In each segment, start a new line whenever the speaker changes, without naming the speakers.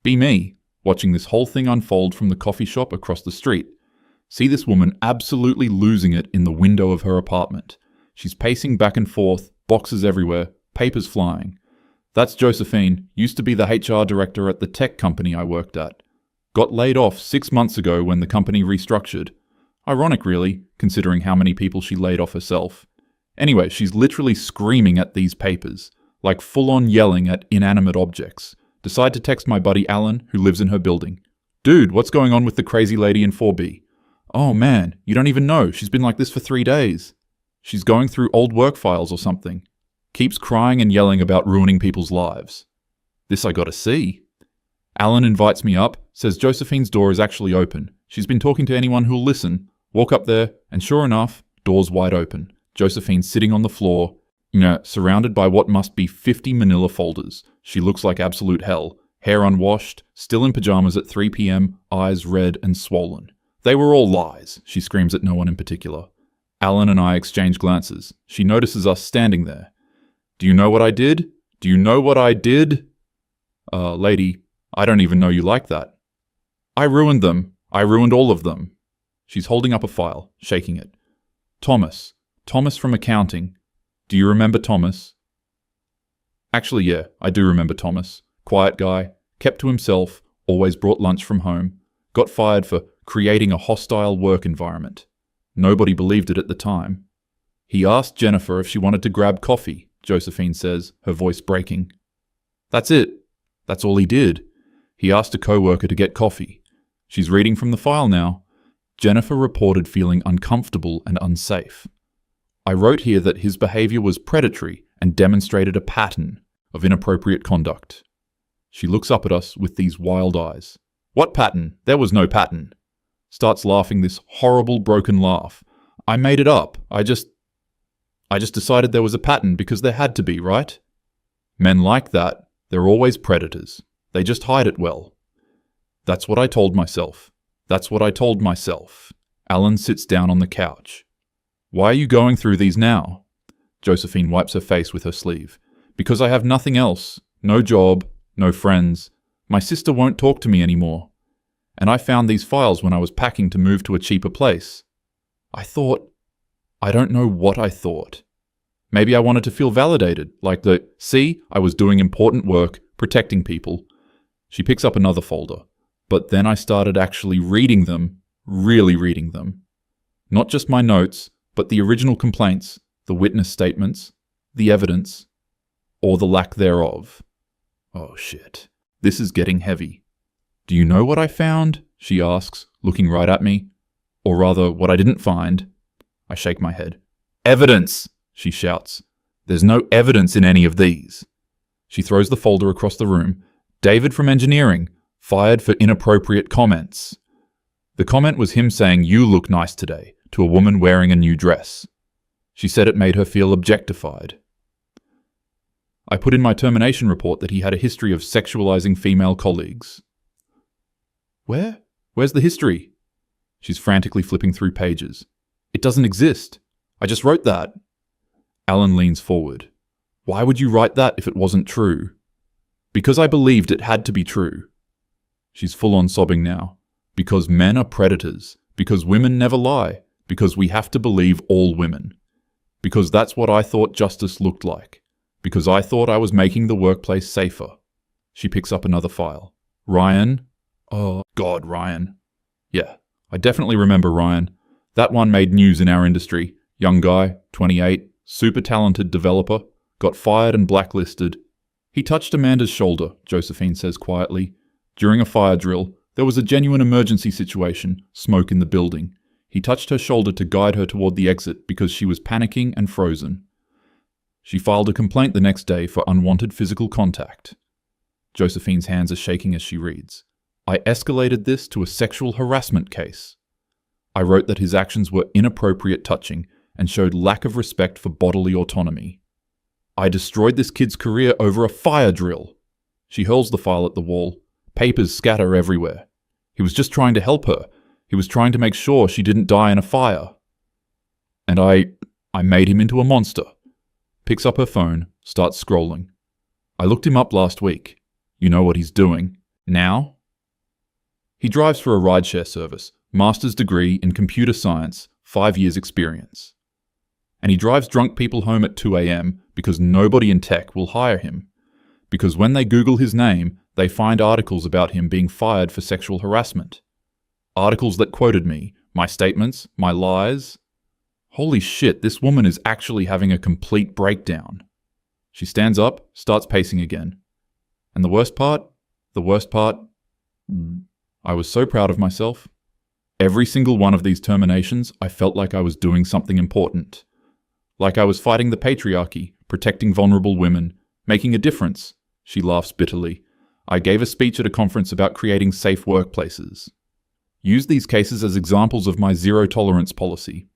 Be me, watching this whole thing unfold from the coffee shop across the street. See this woman absolutely losing it in the window of her apartment. She's pacing back and forth, boxes everywhere, papers flying. That's Josephine, used to be the HR director at the tech company I worked at. Got laid off 6 months ago when the company restructured. Ironic really, considering how many people she laid off herself. Anyway, she's literally screaming at these papers, like full-on yelling at inanimate objects. Decide to text my buddy Alan, who lives in her building. Dude, what's going on with the crazy lady in 4B? Oh man, you don't even know, she's been like this for 3 days. She's going through old work files or something. Keeps crying and yelling about ruining people's lives. This I gotta see. Alan invites me up, says Josephine's door is actually open. She's been talking to anyone who'll listen. Walk up there, and sure enough, door's wide open. Josephine's sitting on the floor, surrounded by what must be 50 manila folders. She looks like absolute hell. Hair unwashed, still in pajamas at 3 p.m, eyes red and swollen. They were all lies, she screams at no one in particular. Alan and I exchange glances. She notices us standing there. Do you know what I did? Do you know what I did? Lady, I don't even know you like that. I ruined them. I ruined all of them. She's holding up a file, shaking it. Thomas from accounting. Do you remember Thomas? Actually, yeah, I do remember Thomas. Quiet guy, kept to himself, always brought lunch from home. Got fired for creating a hostile work environment. Nobody believed it at the time. He asked Jennifer if she wanted to grab coffee, Josephine says, her voice breaking. That's it. That's all he did. He asked a co-worker to get coffee. She's reading from the file now. Jennifer reported feeling uncomfortable and unsafe. I wrote here that his behavior was predatory and demonstrated a pattern of inappropriate conduct. She looks up at us with these wild eyes. What pattern? There was no pattern. Starts laughing this horrible broken laugh. I made it up. I just decided there was a pattern because there had to be, right? Men like that, they're always predators. They just hide it well. That's what I told myself. That's what I told myself. Alan sits down on the couch. Why are you going through these now? Josephine wipes her face with her sleeve. Because I have nothing else. No job, no friends. My sister won't talk to me anymore. And I found these files when I was packing to move to a cheaper place. I don't know what I thought. Maybe I wanted to feel validated, like see, I was doing important work, protecting people. She picks up another folder. But then I started actually reading them, really reading them. Not just my notes, but the original complaints, the witness statements, the evidence, or the lack thereof. Oh shit, this is getting heavy. Do you know what I found? She asks, looking right at me. Or rather, what I didn't find. I shake my head. Evidence, she shouts. There's no evidence in any of these. She throws the folder across the room. David from engineering, fired for inappropriate comments. The comment was him saying, "You look nice today," to a woman wearing a new dress. She said it made her feel objectified. I put in my termination report that he had a history of sexualizing female colleagues. Where's the history? She's frantically flipping through pages. It doesn't exist. I just wrote that. Alan leans forward. Why would you write that if it wasn't true? Because I believed it had to be true. She's full on sobbing now. Because men are predators. Because women never lie. Because we have to believe all women. Because that's what I thought justice looked like. Because I thought I was making the workplace safer. She picks up another file. Ryan? Oh, God, Ryan. Yeah, I definitely remember Ryan. That one made news in our industry. Young guy, 28, super talented developer, got fired and blacklisted. He touched Amanda's shoulder, Josephine says quietly. During a fire drill, there was a genuine emergency situation, smoke in the building. He touched her shoulder to guide her toward the exit because she was panicking and frozen. She filed a complaint the next day for unwanted physical contact. Josephine's hands are shaking as she reads. I escalated this to a sexual harassment case. I wrote that his actions were inappropriate touching and showed lack of respect for bodily autonomy. I destroyed this kid's career over a fire drill. She hurls the file at the wall. Papers scatter everywhere. He was just trying to help her. He was trying to make sure she didn't die in a fire. And I made him into a monster. Picks up her phone, starts scrolling. I looked him up last week. You know what he's doing. Now? He drives for a rideshare service, master's degree in computer science, 5 years experience. And he drives drunk people home at 2 a.m. because nobody in tech will hire him. Because when they Google his name, they find articles about him being fired for sexual harassment. Articles that quoted me, my statements, my lies. Holy shit, this woman is actually having a complete breakdown. She stands up, starts pacing again. And the worst part, I was so proud of myself. Every single one of these terminations, I felt like I was doing something important. Like I was fighting the patriarchy, protecting vulnerable women, making a difference. She laughs bitterly. I gave a speech at a conference about creating safe workplaces. Used these cases as examples of my zero-tolerance policy.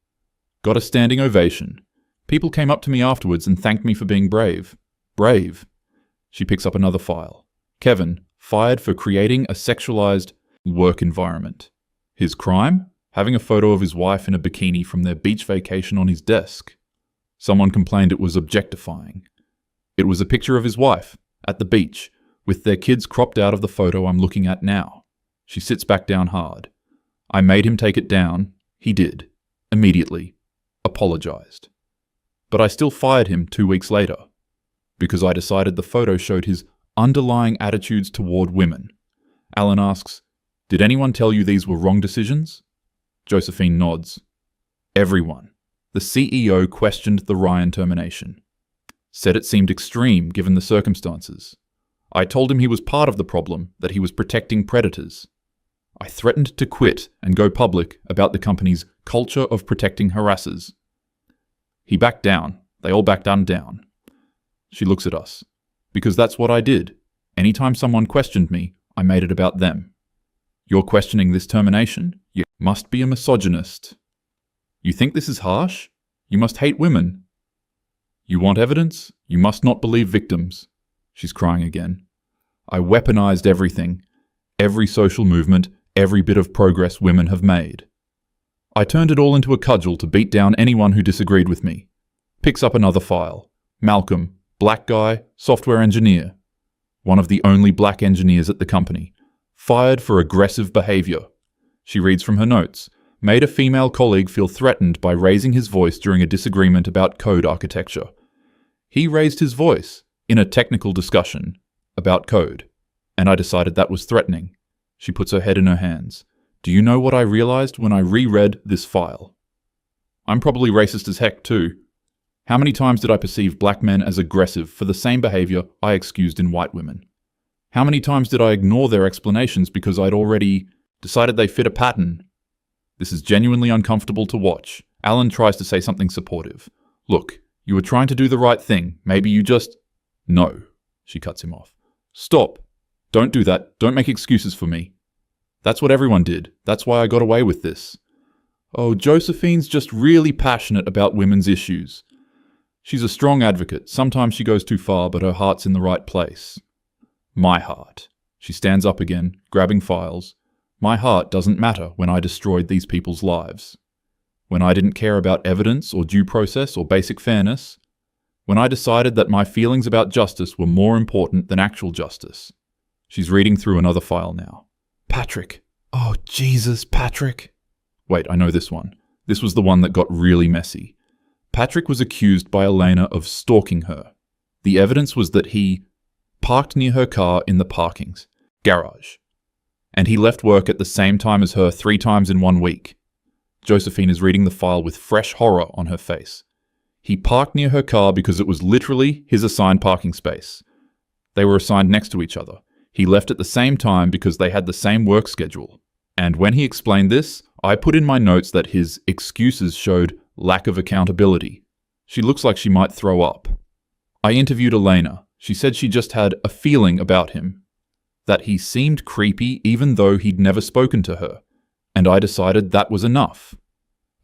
Got a standing ovation. People came up to me afterwards and thanked me for being brave. Brave. She picks up another file. Kevin, fired for creating a sexualized work environment. His crime? Having a photo of his wife in a bikini from their beach vacation on his desk. Someone complained it was objectifying. It was a picture of his wife, at the beach, with their kids cropped out of the photo I'm looking at now. She sits back down hard. I made him take it down. He did. Immediately. Apologized. But I still fired him 2 weeks later, because I decided the photo showed his underlying attitudes toward women. Alan asks, "Did anyone tell you these were wrong decisions?" Josephine nods. Everyone. The CEO questioned the Ryan termination. Said it seemed extreme given the circumstances. I told him he was part of the problem, that he was protecting predators. I threatened to quit and go public about the company's culture of protecting harassers. He backed down. They all backed down. She looks at us. Because that's what I did. Anytime someone questioned me, I made it about them. You're questioning this termination? You must be a misogynist. You think this is harsh? You must hate women. You want evidence? You must not believe victims. She's crying again. I weaponized everything. Every social movement, every bit of progress women have made. I turned it all into a cudgel to beat down anyone who disagreed with me. Picks up another file. Malcolm, black guy, software engineer. One of the only black engineers at the company. Fired for aggressive behavior. She reads from her notes. Made a female colleague feel threatened by raising his voice during a disagreement about code architecture. He raised his voice in a technical discussion about code, and I decided that was threatening. She puts her head in her hands. Do you know what I realized when I reread this file? I'm probably racist as heck too. How many times did I perceive black men as aggressive for the same behavior I excused in white women? How many times did I ignore their explanations because I'd already decided they fit a pattern? This is genuinely uncomfortable to watch. Alan tries to say something supportive. Look, you were trying to do the right thing. Maybe you just... No, she cuts him off. Stop. Don't do that. Don't make excuses for me. That's what everyone did. That's why I got away with this. Oh, Josephine's just really passionate about women's issues. She's a strong advocate. Sometimes she goes too far, but her heart's in the right place. My heart. She stands up again, grabbing files. My heart doesn't matter when I destroyed these people's lives. When I didn't care about evidence or due process or basic fairness. When I decided that my feelings about justice were more important than actual justice. She's reading through another file now. Patrick. Oh, Jesus, Patrick. Wait, I know this one. This was the one that got really messy. Patrick was accused by Elena of stalking her. The evidence was that he parked near her car in the parking's garage. And he left work at the same time as her 3 times in 1 week. Josephine is reading the file with fresh horror on her face. He parked near her car because it was literally his assigned parking space. They were assigned next to each other. He left at the same time because they had the same work schedule. And when he explained this, I put in my notes that his excuses showed lack of accountability. She looks like she might throw up. I interviewed Elena. She said she just had a feeling about him. That he seemed creepy even though he'd never spoken to her. And I decided that was enough.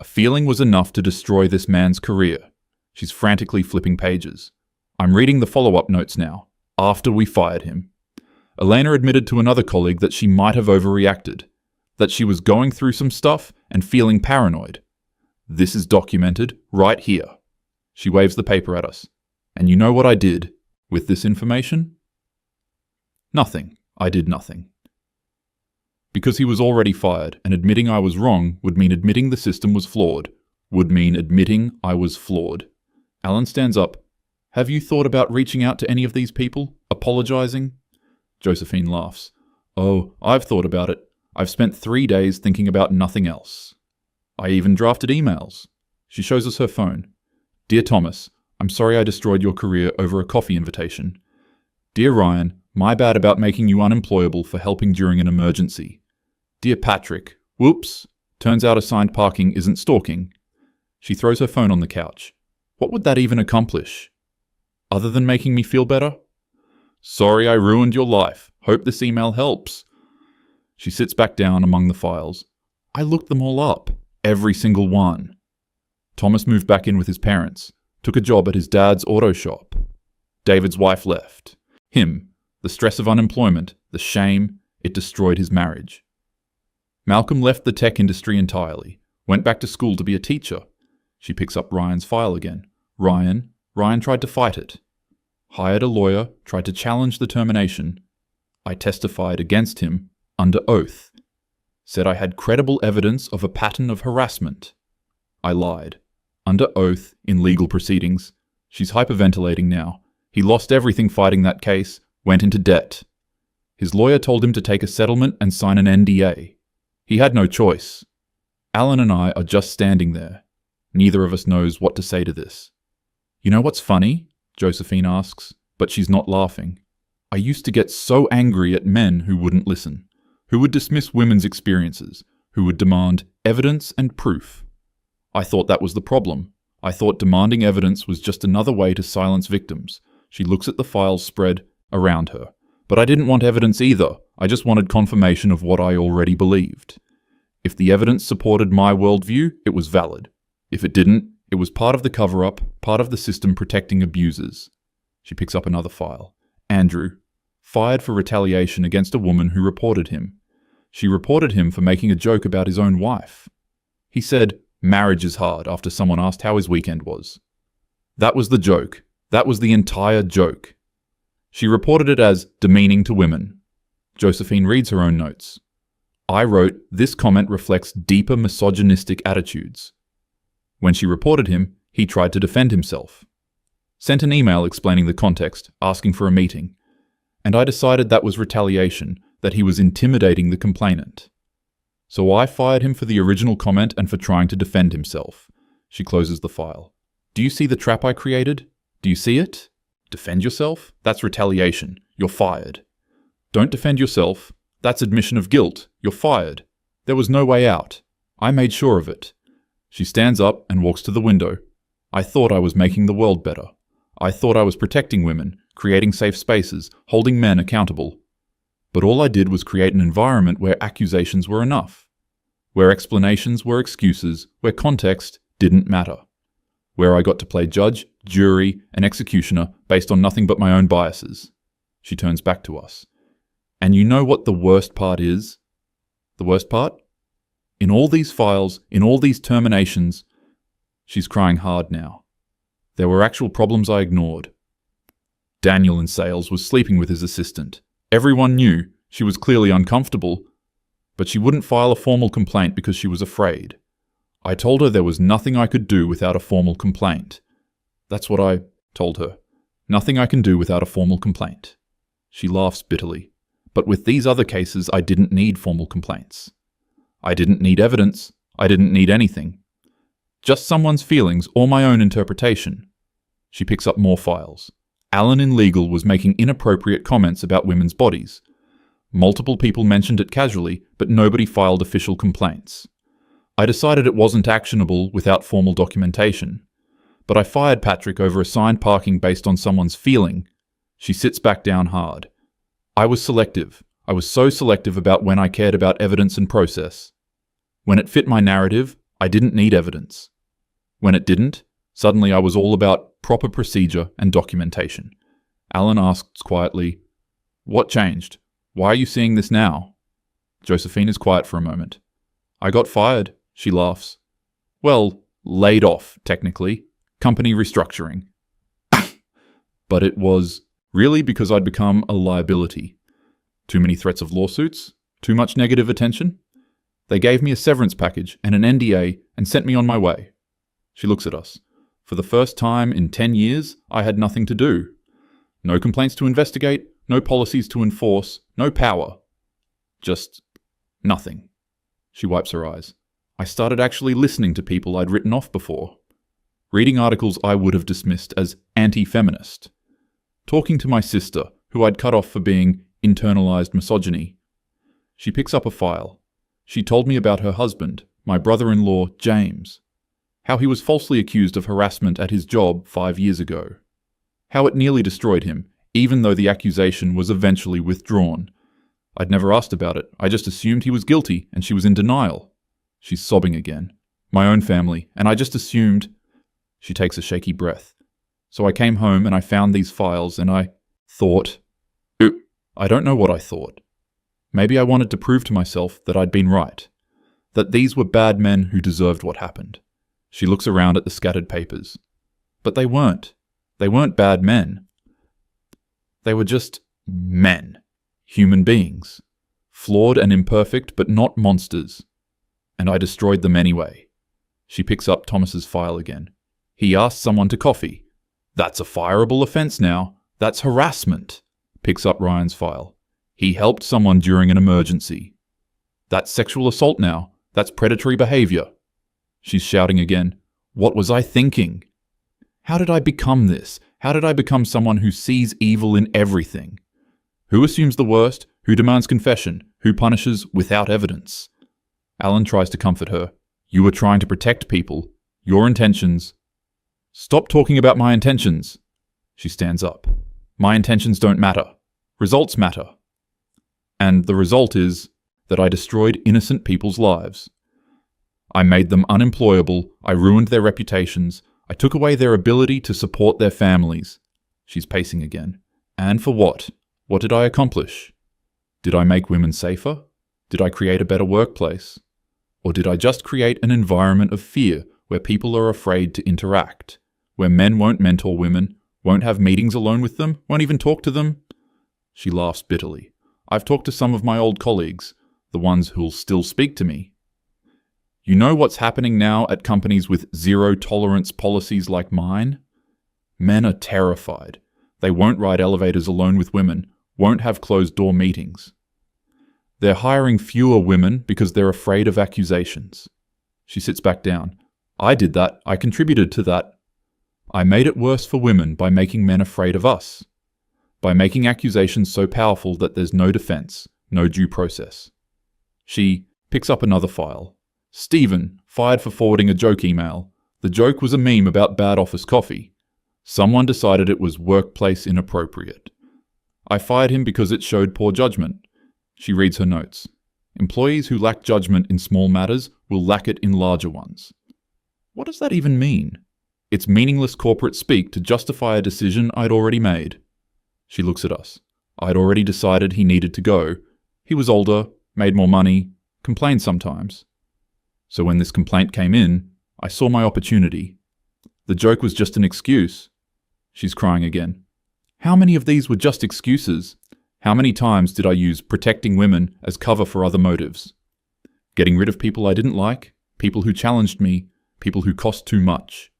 A feeling was enough to destroy this man's career. She's frantically flipping pages. I'm reading the follow-up notes now, after we fired him. Elena admitted to another colleague that she might have overreacted, that she was going through some stuff and feeling paranoid. This is documented right here. She waves the paper at us. And you know what I did with this information? Nothing. I did nothing. Because he was already fired, and admitting I was wrong would mean admitting the system was flawed. Would mean admitting I was flawed. Alan stands up. Have you thought about reaching out to any of these people? Apologizing? Josephine laughs. Oh, I've thought about it. I've spent 3 days thinking about nothing else. I even drafted emails. She shows us her phone. Dear Thomas, I'm sorry I destroyed your career over a coffee invitation. Dear Ryan, my bad about making you unemployable for helping during an emergency. Dear Patrick, whoops, turns out assigned parking isn't stalking. She throws her phone on the couch. What would that even accomplish? Other than making me feel better? Sorry I ruined your life. Hope this email helps. She sits back down among the files. I looked them all up. Every single one. Thomas moved back in with his parents. Took a job at his dad's auto shop. David's wife left. Him. The stress of unemployment. The shame. It destroyed his marriage. Malcolm left the tech industry entirely. Went back to school to be a teacher. She picks up Ryan's file again. Ryan tried to fight it. Hired a lawyer, tried to challenge the termination. I testified against him under oath. Said I had credible evidence of a pattern of harassment. I lied. Under oath, in legal proceedings. She's hyperventilating now. He lost everything fighting that case, went into debt. His lawyer told him to take a settlement and sign an NDA. He had no choice. Alan and I are just standing there. Neither of us knows what to say to this. You know what's funny? Josephine asks, but she's not laughing. I used to get so angry at men who wouldn't listen, who would dismiss women's experiences, who would demand evidence and proof. I thought that was the problem. I thought demanding evidence was just another way to silence victims. She looks at the files spread around her. But I didn't want evidence either. I just wanted confirmation of what I already believed. If the evidence supported my worldview, it was valid. If it didn't, it was part of the cover-up, part of the system protecting abusers. She picks up another file. Andrew. Fired for retaliation against a woman who reported him. She reported him for making a joke about his own wife. He said, marriage is hard, after someone asked how his weekend was. That was the joke. That was the entire joke. She reported it as demeaning to women. Josephine reads her own notes. I wrote, this comment reflects deeper misogynistic attitudes. When she reported him, he tried to defend himself. Sent an email explaining the context, asking for a meeting. And I decided that was retaliation, that he was intimidating the complainant. So I fired him for the original comment and for trying to defend himself. She closes the file. Do you see the trap I created? Do you see it? Defend yourself? That's retaliation. You're fired. Don't defend yourself. That's admission of guilt. You're fired. There was no way out. I made sure of it. She stands up and walks to the window. I thought I was making the world better. I thought I was protecting women, creating safe spaces, holding men accountable. But all I did was create an environment where accusations were enough, where explanations were excuses, where context didn't matter, where I got to play judge, jury, and executioner based on nothing but my own biases. She turns back to us. And you know what the worst part is? The worst part? In all these files, in all these terminations, she's crying hard now. There were actual problems I ignored. Daniel in sales was sleeping with his assistant. Everyone knew she was clearly uncomfortable, but she wouldn't file a formal complaint because she was afraid. I told her there was nothing I could do without a formal complaint. That's what I told her. Nothing I can do without a formal complaint. She laughs bitterly. But with these other cases, I didn't need formal complaints. I didn't need evidence. I didn't need anything. Just someone's feelings or my own interpretation. She picks up more files. Alan in legal was making inappropriate comments about women's bodies. Multiple people mentioned it casually, but nobody filed official complaints. I decided it wasn't actionable without formal documentation. But I fired Patrick over assigned parking based on someone's feeling. She sits back down hard. I was selective. I was so selective about when I cared about evidence and process. When it fit my narrative, I didn't need evidence. When it didn't, suddenly I was all about proper procedure and documentation. Alan asks quietly, "What changed? Why are you seeing this now?" Josephine is quiet for a moment. "I got fired," she laughs. "Well, laid off, technically. Company restructuring." But it was really because I'd become a liability. Too many threats of lawsuits? Too much negative attention? They gave me a severance package and an NDA and sent me on my way. She looks at us. For the first time in 10 years, I had nothing to do. No complaints to investigate, no policies to enforce, no power. Just nothing. She wipes her eyes. I started actually listening to people I'd written off before. Reading articles I would have dismissed as anti-feminist. Talking to my sister, who I'd cut off for being internalized misogyny. She picks up a file. She told me about her husband, my brother-in-law, James. How he was falsely accused of harassment at his job 5 years ago. How it nearly destroyed him, even though the accusation was eventually withdrawn. I'd never asked about it. I just assumed he was guilty, and she was in denial. She's sobbing again. My own family, and I just assumed... She takes a shaky breath. So I came home and I found these files and I thought... I don't know what I thought. Maybe I wanted to prove to myself that I'd been right. That these were bad men who deserved what happened. She looks around at the scattered papers. But they weren't. They weren't bad men. They were just men. Human beings. Flawed and imperfect, but not monsters. And I destroyed them anyway. She picks up Thomas's file again. He asked someone to coffee. That's a fireable offense now. That's harassment. Picks up Ryan's file. He helped someone during an emergency. That's sexual assault now. That's predatory behavior. She's shouting again. What was I thinking? How did I become this? How did I become someone who sees evil in everything? Who assumes the worst? Who demands confession? Who punishes without evidence? Alan tries to comfort her. You were trying to protect people. Your intentions... Stop talking about my intentions. She stands up. My intentions don't matter. Results matter. And the result is that I destroyed innocent people's lives. I made them unemployable. I ruined their reputations. I took away their ability to support their families. She's pacing again. And for what? What did I accomplish? Did I make women safer? Did I create a better workplace? Or did I just create an environment of fear where people are afraid to interact? Where men won't mentor women, won't have meetings alone with them, won't even talk to them? She laughs bitterly. I've talked to some of my old colleagues, the ones who'll still speak to me. You know what's happening now at companies with zero-tolerance policies like mine? Men are terrified. They won't ride elevators alone with women, won't have closed-door meetings. They're hiring fewer women because they're afraid of accusations. She sits back down. I did that. I contributed to that. I made it worse for women by making men afraid of us. By making accusations so powerful that there's no defense, no due process. She picks up another file. Stephen, fired for forwarding a joke email. The joke was a meme about bad office coffee. Someone decided it was workplace inappropriate. I fired him because it showed poor judgment. She reads her notes. Employees who lack judgment in small matters will lack it in larger ones. What does that even mean? It's meaningless corporate speak to justify a decision I'd already made. She looks at us. I'd already decided he needed to go. He was older, made more money, complained sometimes. So when this complaint came in, I saw my opportunity. The joke was just an excuse. She's crying again. How many of these were just excuses? How many times did I use protecting women as cover for other motives? Getting rid of people I didn't like, people who challenged me, people who cost too much.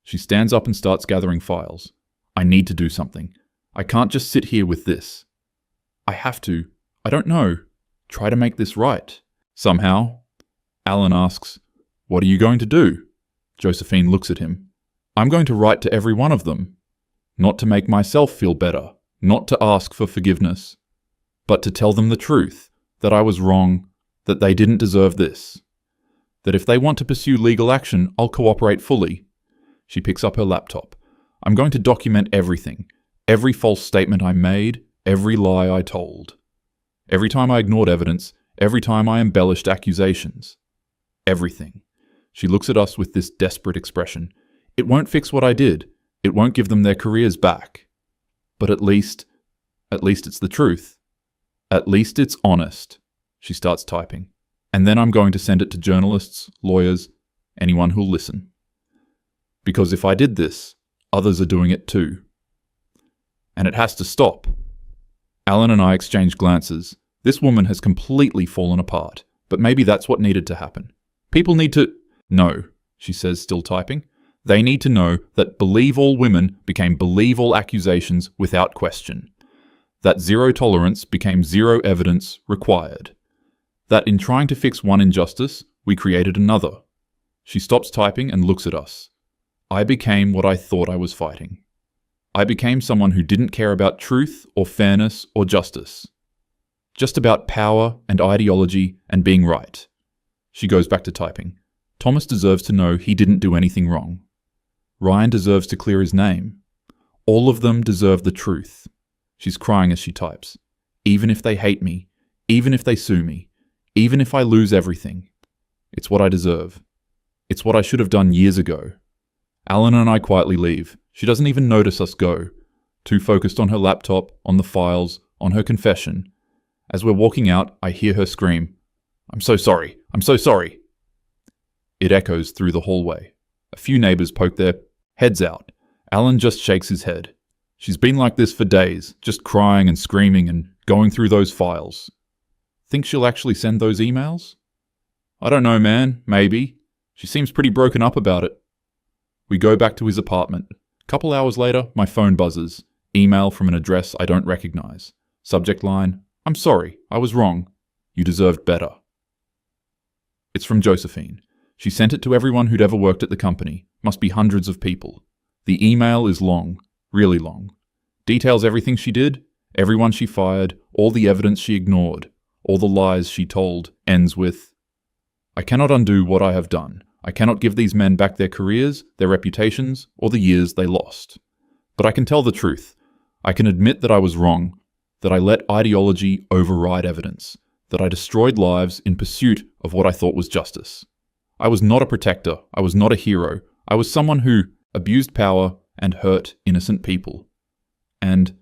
She stands up and starts gathering files. I need to do something. I can't just sit here with this. I have to. I don't know. Try to make this right. Somehow. Alan asks, what are you going to do? Josephine looks at him. I'm going to write to every one of them. Not to make myself feel better. Not to ask for forgiveness. But to tell them the truth. That I was wrong. That they didn't deserve this. That if they want to pursue legal action, I'll cooperate fully. She picks up her laptop. I'm going to document everything. Every false statement I made, every lie I told. Every time I ignored evidence, every time I embellished accusations. Everything. She looks at us with this desperate expression. It won't fix what I did. It won't give them their careers back. But at least it's the truth. At least it's honest. She starts typing. And then I'm going to send it to journalists, lawyers, anyone who'll listen. Because if I did this, others are doing it too. And it has to stop. Alan and I exchange glances. This woman has completely fallen apart, but maybe that's what needed to happen. People need to... No, she says, still typing. They need to know that believe all women became believe all accusations without question. That zero tolerance became zero evidence required. That in trying to fix one injustice, we created another. She stops typing and looks at us. I became what I thought I was fighting. I became someone who didn't care about truth or fairness or justice. Just about power and ideology and being right. She goes back to typing. Thomas deserves to know he didn't do anything wrong. Ryan deserves to clear his name. All of them deserve the truth. She's crying as she types. Even if they hate me, even if they sue me, even if I lose everything. It's what I deserve. It's what I should have done years ago. Alan and I quietly leave. She doesn't even notice us go, too focused on her laptop, on the files, on her confession. As we're walking out, I hear her scream, "I'm so sorry, I'm so sorry." It echoes through the hallway. A few neighbors poke their heads out. Alan just shakes his head. She's been like this for days, just crying and screaming and going through those files. Think she'll actually send those emails? I don't know, man. Maybe. She seems pretty broken up about it. We go back to his apartment. A couple hours later, my phone buzzes. Email from an address I don't recognize. Subject line, "I'm sorry, I was wrong. You deserved better." It's from Josephine. She sent it to everyone who'd ever worked at the company. Must be hundreds of people. The email is long, really long. Details everything she did, everyone she fired, all the evidence she ignored, all the lies she told. Ends with, "I cannot undo what I have done. I cannot give these men back their careers, their reputations, or the years they lost. But I can tell the truth. I can admit that I was wrong, that I let ideology override evidence, that I destroyed lives in pursuit of what I thought was justice. I was not a protector. I was not a hero. I was someone who abused power and hurt innocent people. And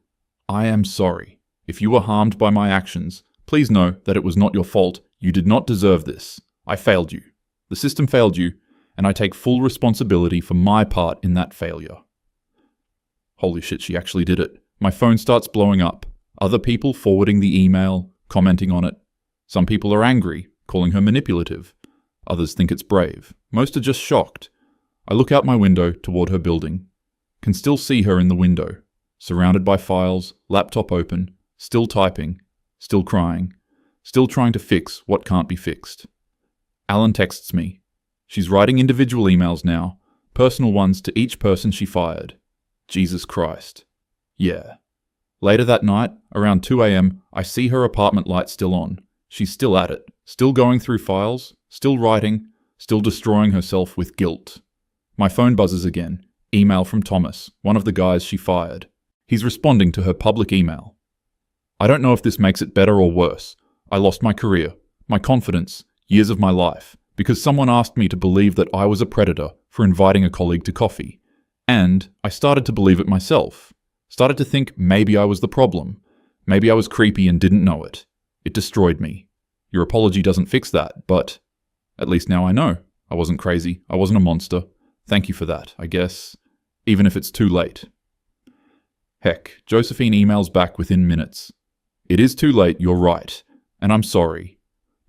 I am sorry. If you were harmed by my actions, please know that it was not your fault. You did not deserve this. I failed you. The system failed you, and I take full responsibility for my part in that failure." Holy shit, she actually did it. My phone starts blowing up. Other people forwarding the email, commenting on it. Some people are angry, calling her manipulative. Others think it's brave. Most are just shocked. I look out my window toward her building. Can still see her in the window, surrounded by files, laptop open, still typing, still crying, still trying to fix what can't be fixed. Alan texts me. She's writing individual emails now, personal ones to each person she fired. Jesus Christ. Yeah. Later that night, around 2 a.m, I see her apartment light still on. She's still at it, still going through files, still writing, still destroying herself with guilt. My phone buzzes again. Email from Thomas, one of the guys she fired. He's responding to her public email. I don't know if this makes it better or worse. I lost my career, my confidence, years of my life, because someone asked me to believe that I was a predator for inviting a colleague to coffee. And I started to believe it myself. Started to think maybe I was the problem. Maybe I was creepy and didn't know it. It destroyed me. Your apology doesn't fix that, but at least now I know. I wasn't crazy. I wasn't a monster. Thank you for that, I guess. Even if it's too late. Heck, Josephine emails back within minutes. It is too late, you're right. And I'm sorry.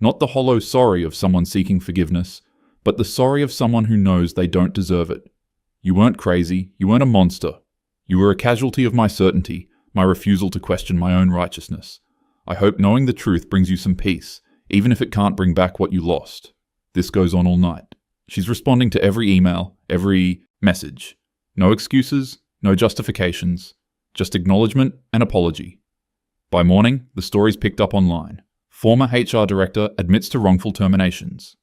Not the hollow sorry of someone seeking forgiveness, but the sorry of someone who knows they don't deserve it. You weren't crazy. You weren't a monster. You were a casualty of my certainty, my refusal to question my own righteousness. I hope knowing the truth brings you some peace, even if it can't bring back what you lost. This goes on all night. She's responding to every email, every message. No excuses, no justifications, just acknowledgement and apology. By morning, the story's picked up online. Former HR director admits to wrongful terminations.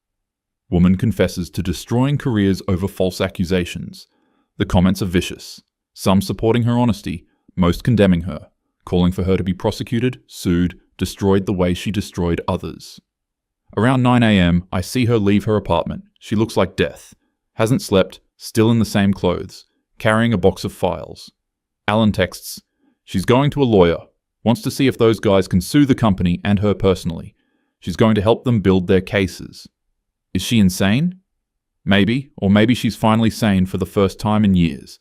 Woman confesses to destroying careers over false accusations. The comments are vicious. Some supporting her honesty, most condemning her, calling for her to be prosecuted, sued, destroyed the way she destroyed others. Around 9 a.m, I see her leave her apartment. She looks like death. Hasn't slept, still in the same clothes, carrying a box of files. Alan texts, she's going to a lawyer, wants to see if those guys can sue the company and her personally. She's going to help them build their cases. Is she insane? Maybe, or maybe she's finally sane for the first time in years.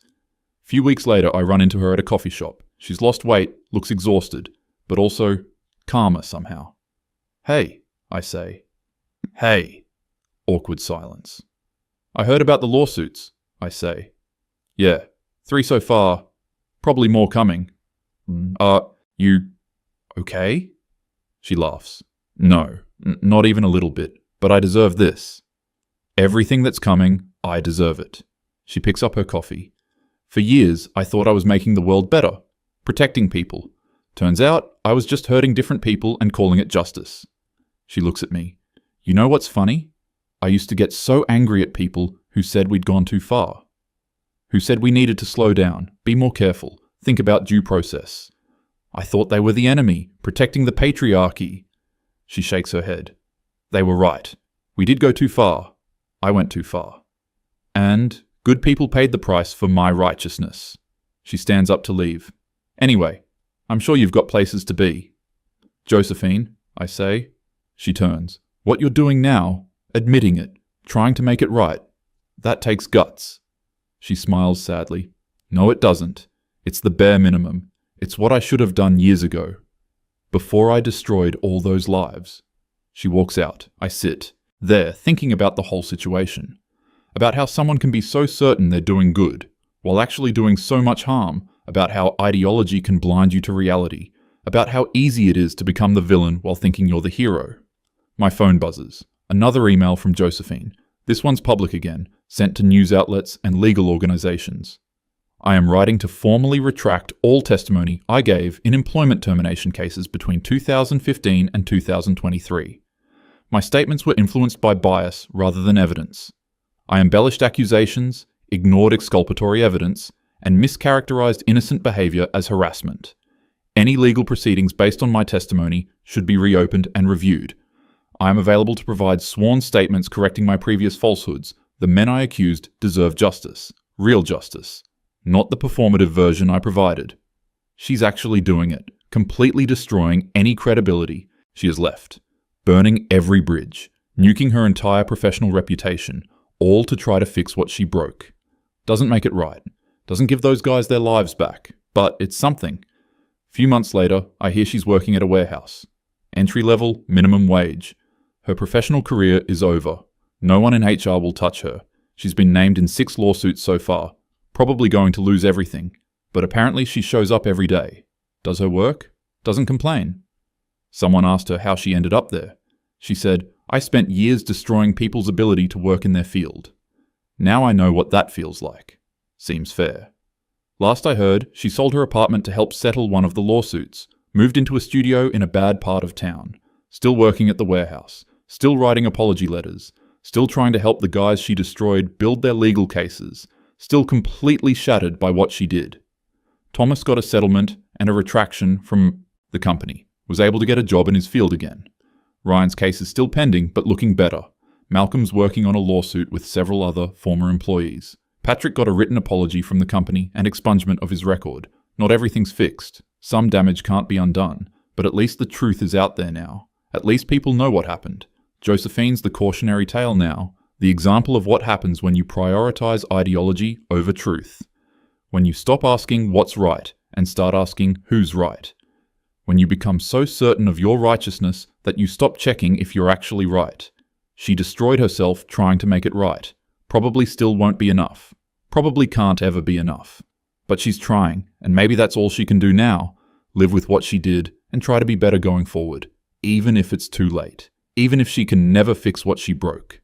A few weeks later, I run into her at a coffee shop. She's lost weight, looks exhausted, but also calmer somehow. Hey, I say. Hey. Awkward silence. I heard about the lawsuits, I say. Yeah, 3 so far. Probably more coming. You okay? She laughs. No, not even a little bit, but I deserve this. Everything that's coming, I deserve it. She picks up her coffee. For years, I thought I was making the world better, protecting people. Turns out, I was just hurting different people and calling it justice. She looks at me. You know what's funny? I used to get so angry at people who said we'd gone too far. Who said we needed to slow down, be more careful, think about due process. I thought they were the enemy, protecting the patriarchy. She shakes her head. They were right. We did go too far. I went too far. And good people paid the price for my righteousness. She stands up to leave. Anyway, I'm sure you've got places to be. Josephine, I say. She turns. What you're doing now, admitting it, trying to make it right, that takes guts. She smiles sadly. No, it doesn't. It's the bare minimum. It's what I should have done years ago. Before I destroyed all those lives. She walks out. I sit there thinking about the whole situation. About how someone can be so certain they're doing good, while actually doing so much harm. About how ideology can blind you to reality. About how easy it is to become the villain while thinking you're the hero. My phone buzzes. Another email from Josephine. This one's public again, sent to news outlets and legal organizations. I am writing to formally retract all testimony I gave in employment termination cases between 2015 and 2023. My statements were influenced by bias rather than evidence. I embellished accusations, ignored exculpatory evidence, and mischaracterized innocent behavior as harassment. Any legal proceedings based on my testimony should be reopened and reviewed. I am available to provide sworn statements correcting my previous falsehoods. The men I accused deserve justice, real justice, not the performative version I provided. She's actually doing it, completely destroying any credibility she has left, burning every bridge, nuking her entire professional reputation, all to try to fix what she broke. Doesn't make it right. Doesn't give those guys their lives back, but it's something. A few months later, I hear she's working at a warehouse. Entry level, minimum wage. Her professional career is over. No one in HR will touch her. She's been named in 6 lawsuits so far, probably going to lose everything, but apparently she shows up every day. Does her work? Doesn't complain. Someone asked her how she ended up there. She said, I spent years destroying people's ability to work in their field. Now I know what that feels like. Seems fair. Last I heard, she sold her apartment to help settle one of the lawsuits, moved into a studio in a bad part of town, still working at the warehouse, still writing apology letters, still trying to help the guys she destroyed build their legal cases, still completely shattered by what she did. Thomas got a settlement and a retraction from the company, was able to get a job in his field again. Ryan's case is still pending, but looking better. Malcolm's working on a lawsuit with several other former employees. Patrick got a written apology from the company and expungement of his record. Not everything's fixed. Some damage can't be undone, but at least the truth is out there now. At least people know what happened. Josephine's the cautionary tale now, the example of what happens when you prioritize ideology over truth. When you stop asking what's right and start asking who's right. When you become so certain of your righteousness that you stop checking if you're actually right. She destroyed herself trying to make it right. Probably still won't be enough. Probably can't ever be enough. But she's trying, and maybe that's all she can do now. Live with what she did and try to be better going forward, even if it's too late. Even if she can never fix what she broke.